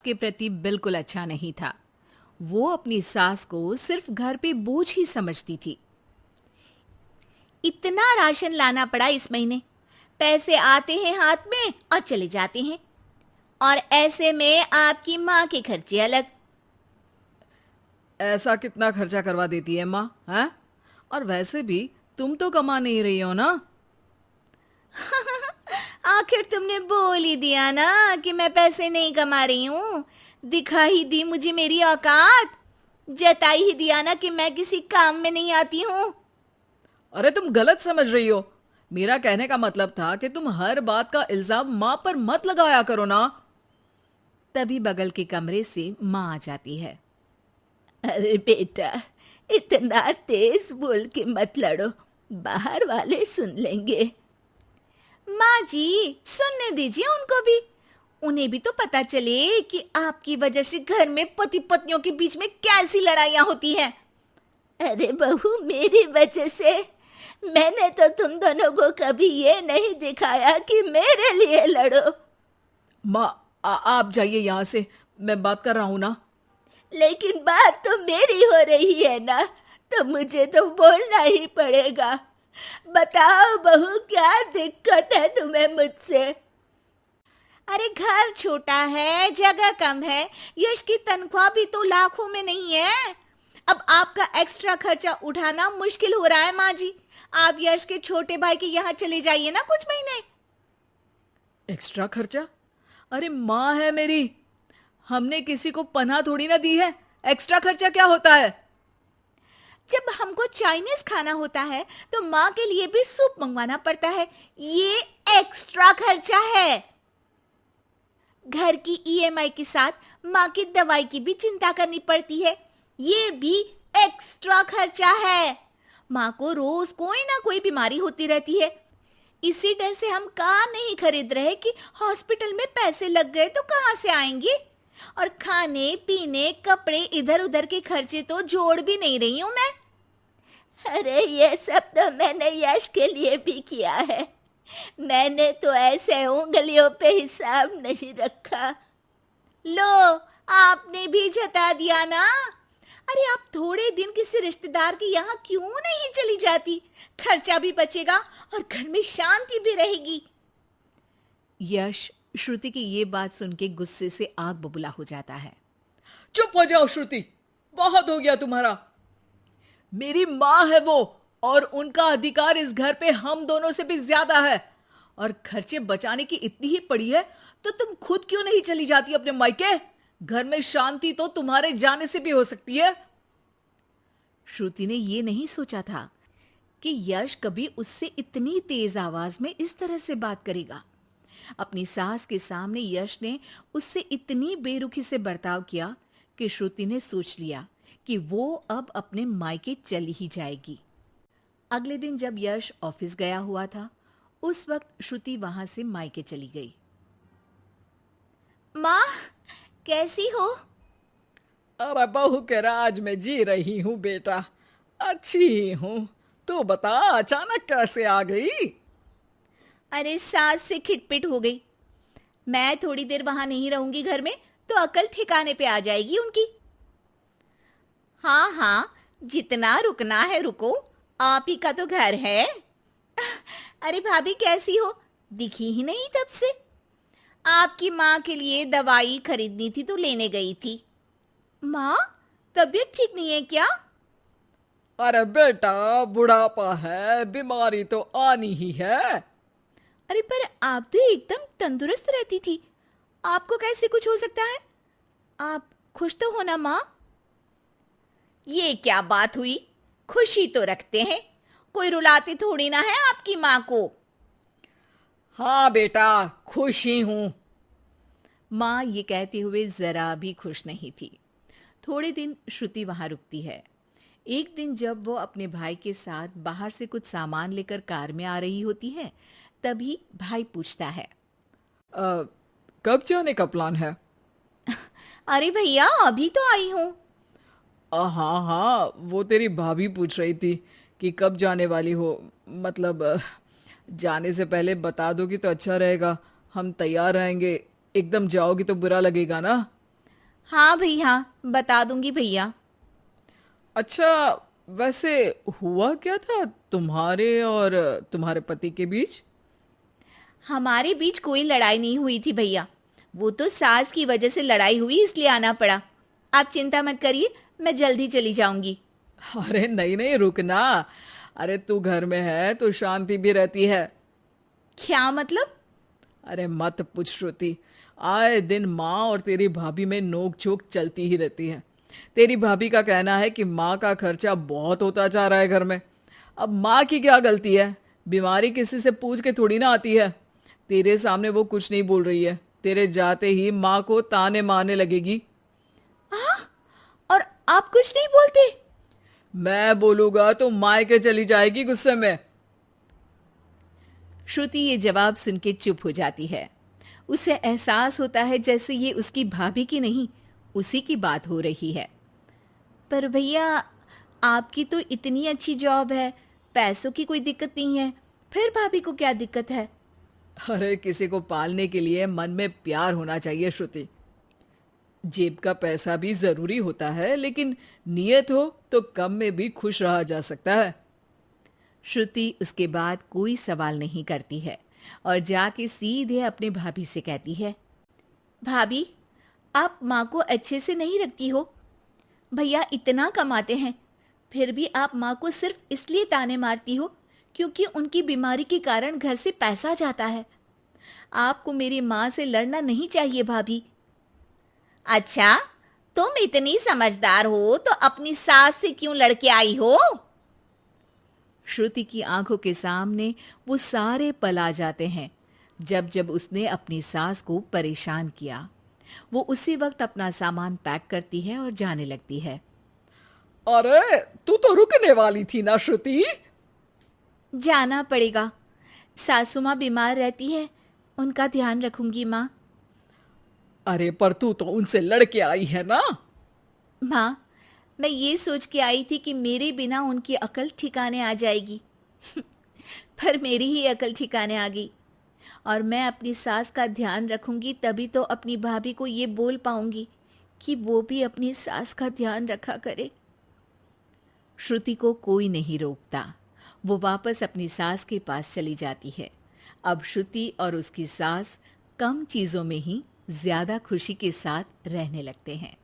के प्रति बिल्कुल अच्छा नहीं था। वो अपनी सास को सिर्फ घर पे बोझ ही समझती थी। इतना राशन लाना पड़ा इस महीने। पैसे आते हैं हाथ में और चले जाते हैं, और ऐसे में आपकी माँ के खर्चे अलग। ऐसा कितना खर्चा करवा देती है माँ, हैं? और वैसे भी तुम तो कमा नहीं रही हो ना। आखिर तुमने बोल ही दिया ना कि मैं पैसे नहीं कमा रही हूँ। दिखा ही दी मुझे मेरी औकात। जता ही दिया ना कि मैं किसी काम में नहीं आती हूँ। अरे तुम गलत समझ रही हो। मेरा कहने का मतलब था कि तुम हर बात का इल्जाम माँ पर मत लगाया करो ना। तभी बगल के कमरे से माँ आ जाती है। अरे बेटा, इतना तेज बोल के मत लड़ो, बाहर वाले सुन लेंगे। माँ जी, सुनने दीजिए उनको भी। उन्हें भी तो पता चले कि आपकी वजह से घर में पति पत्नियों के बीच में कैसी लड़ाइयाँ होती हैं। अरे बहू, मेरी वजह से? मैंने तो तुम दोनों को कभी ये नहीं दिखाया कि मेरे लिए लड़ो। माँ आप जाइए यहाँ से, मैं बात कर रहा हूँ ना। लेकिन बात तो मेरी हो रही है ना, तो मुझे तो बोलना ही पड़ेगा। बताओ बहू, क्या दिक्कत है तुम्हें मुझसे? अरे घर छोटा है, जगह कम है, यश की तनख्वाह भी तो लाखों में नहीं है। अब आपका एक्स्ट्रा खर्चा उठाना मुश्किल हो रहा है माँ जी। आप यश के छोटे भाई के यहाँ चले जाइए ना कुछ महीने। एक्स्ट्रा खर्चा? अरे माँ है मेरी, हमने किसी को पनाह थोड़ी ना दी है। एक्स्ट्रा खर्चा क्या होता है? जब हमको चाइनीज खाना होता है तो माँ के लिए भी सूप मंगवाना पड़ता है। ये एक्स्ट्रा खर्चा है। घर की ईएमआई के साथ माँ की दवाई की भी चिंता करनी पड़ती है। ये भी एक्स्ट्रा खर्चा है। माँ को रोज कोई ना कोई बीमारी होती रहती है। इसी डर से हम कार नहीं खरीद रहे कि हॉस्पिटल में पैसे लग गए तो कहाँ से आएंगे। और खाने पीने कपड़े इधर उधर के खर्चे तो जोड़ भी नहीं रही हूँ मैं। अरे ये सब तो मैंने यश के लिए भी किया है। मैंने तो ऐसे उंगलियों पे हिसाब नहीं रखा। लो, आपने भी जता दिया ना। अरे आप थोड़े दिन किसी रिश्तेदार के यहाँ क्यों नहीं चली जाती? खर्चा भी बचेगा और घर में शांति भी रहेगी। यश श्रुति की ये बात सुन के गुस्से से आग बबूला हो जाता है। चुप हो जाओ श्रुति, बहुत हो गया तुम्हारा। मेरी माँ है वो, और उनका अधिकार इस घर पे हम दोनों से भी ज्यादा है। और खर्चे बचाने की इतनी ही पड़ी है तो तुम खुद क्यों नहीं चली जाती अपने मायके? घर में शांति तो तुम्हारे जाने से भी हो सकती है। श्रुति ने ये नहीं सोचा था कि यश कभी उससे इतनी तेज आवाज में इस तरह से बात करेगा। अपनी सास के सामने यश ने उससे इतनी बेरुखी से बर्ताव किया कि श्रुति ने सोच लिया कि वो अब अपने मायके चली ही जाएगी। अगले दिन जब यश ऑफिस गया हुआ था, उस वक्त श्रुति वहां से मायके चली गई। माँ, कैसी हो? अरे बहू के राज में जी रही हूँ बेटा, अच्छी ही हूँ। तू बता, अचानक कैसे आ गई? अरे सास से खिटपिट हो गई। मैं थोड़ी देर वहां नहीं रहूंगी घर में तो अकल ठिकाने पे आ जाएगी उनकी। हाँ हाँ, जितना रुकना है रुको, आप ही का तो घर है। अरे भाभी, कैसी हो? दिखी ही नहीं तब से। आपकी माँ के लिए दवाई खरीदनी थी तो लेने गई थी। माँ, तबीयत ठीक नहीं है क्या? अरे बेटा, बुढ़ापा है, बीमारी तो आनी ही है। अरे पर आप तो एकदम तंदुरुस्त रहती थी, आपको कैसे कुछ हो सकता है? आप खुश तो हो ना माँ? ये क्या बात हुई? खुशी तो रखते हैं, कोई रुलाते थोड़ी ना है आपकी माँ को। हाँ बेटा, खुश ही हूँ। माँ ये कहते हुए जरा भी खुश नहीं थी। थोड़े दिन श्रुति वहां रुकती है। एक दिन जब वो अपने भाई के साथ बाहर से कुछ सामान लेकर कार में आ रही होती है, तभी भाई पूछता है, कब जाने का प्लान है? अरे भैया, अभी तो आई हूँ। हाँ हाँ, वो तेरी भाभी पूछ रही थी कि कब जाने वाली हो। मतलब जाने से पहले बता दोगी तो अच्छा रहेगा, हम तैयार रहेंगे। एकदम जाओगी तो बुरा लगेगा ना। हाँ भई हाँ, बता दूंगी भैया। अच्छा, वैसे हुआ क्या था तुम्हारे और तुम्हारे पति के बीच? हमारे बीच कोई लड़ाई नहीं हुई थी भैया, वो तो सास की वजह से लड़ाई हुई इसलिए आना पड़ा। आप चिंता मत करिए, मैं जल्दी चली जाऊंगी। अरे नहीं नहीं, रुकना। अरे तू घर में है तो शांति भी रहती है। क्या मतलब? अरे मत पूछ श्रुति, आए दिन माँ और तेरी भाभी में नोक झोंक चलती ही रहती है। तेरी भाभी का कहना है कि माँ का खर्चा बहुत होता जा रहा है घर में। अब माँ की क्या गलती है? बीमारी किसी से पूछ के थोड़ी ना आती है। तेरे सामने वो कुछ नहीं बोल रही है, तेरे जाते ही माँ को ताने मारने लगेगी। और आप कुछ नहीं बोलते? मैं बोलूंगा तो मायके चली जाएगी गुस्से में। श्रुति ये जवाब सुन के चुप हो जाती है। उसे एहसास होता है जैसे ये उसकी भाभी की नहीं, उसी की बात हो रही है। पर भैया, आपकी तो इतनी अच्छी जॉब है, पैसों की कोई दिक्कत नहीं है, फिर भाभी को क्या दिक्कत है? अरे किसी को पालने के लिए मन में प्यार होना चाहिए श्रुति। जेब का पैसा भी जरूरी होता है, लेकिन नियत हो तो कम में भी खुश रहा जा सकता है। श्रुति उसके बाद कोई सवाल नहीं करती है और जाके सीधे अपने भाभी से कहती है, भाभी, आप माँ को अच्छे से नहीं रखती हो। भैया इतना कमाते हैं, फिर भी आप माँ को सिर्फ इसलिए ताने मारती हो क्योंकि उनकी बीमारी के कारण घर से पैसा जाता है। आपको मेरी माँ से लड़ना नहीं चाहिए भाभी। अच्छा, तुम इतनी समझदार हो तो अपनी सास से क्यों लड़के आई हो? श्रुति की आंखों के सामने वो सारे पल आ जाते हैं जब जब उसने अपनी सास को परेशान किया। वो उसी वक्त अपना सामान पैक करती है और जाने लगती है। अरे तू तो रुकने वाली थी ना श्रुति। जाना पड़ेगा, सासू माँ बीमार रहती है, उनका ध्यान रखूंगी माँ। अरे पर तू तो उनसे लड़के आई है ना। माँ, मैं ये सोच के आई थी कि मेरे बिना उनकी अकल ठिकाने आ जाएगी पर मेरी ही अकल ठिकाने आ गई, और मैं अपनी सास का ध्यान रखूंगी तभी तो अपनी भाभी को ये बोल पाऊंगी कि वो भी अपनी सास का ध्यान रखा करे। श्रुति को कोई नहीं रोकता। वो वापस अपनी सास के पास चली जाती है। अब श्रुति और उसकी सास कम चीजों में ही ज्यादा खुशी के साथ रहने लगते हैं।